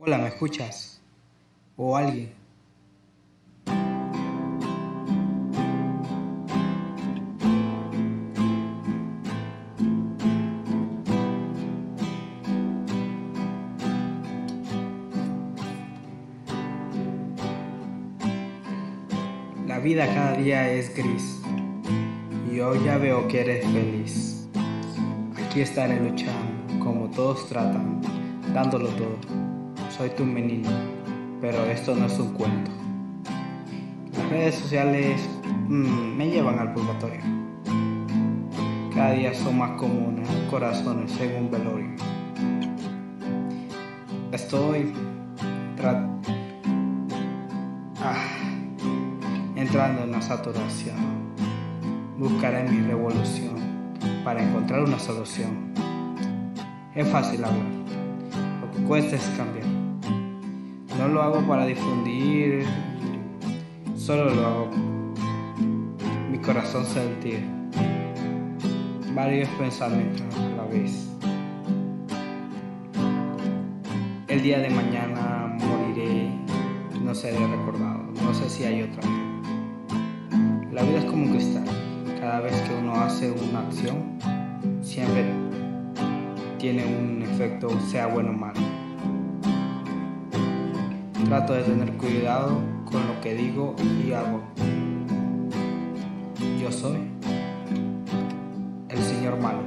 Hola, ¿me escuchas? ¿O alguien? La vida cada día es gris y hoy ya veo que eres feliz. Aquí estaré luchando como todos tratan, dándolo todo. Soy tu menino, pero esto no es un cuento. Las redes sociales me llevan al purgatorio. Cada día son más comunes corazones en un velorio. Estoy tra- ah, entrando en una saturación. Buscaré mi revolución para encontrar una solución. Es fácil hablar, lo que cuesta es cambiar. No lo hago para difundir, solo lo hago mi corazón sentir. Varios pensamientos a la vez. El día de mañana moriré, no seré recordado, no sé si hay otra vez. La vida es como un cristal. Cada vez que uno hace una acción, siempre tiene un efecto, sea bueno o malo. Trato de tener cuidado con lo que digo y hago. Yo soy el señor malo.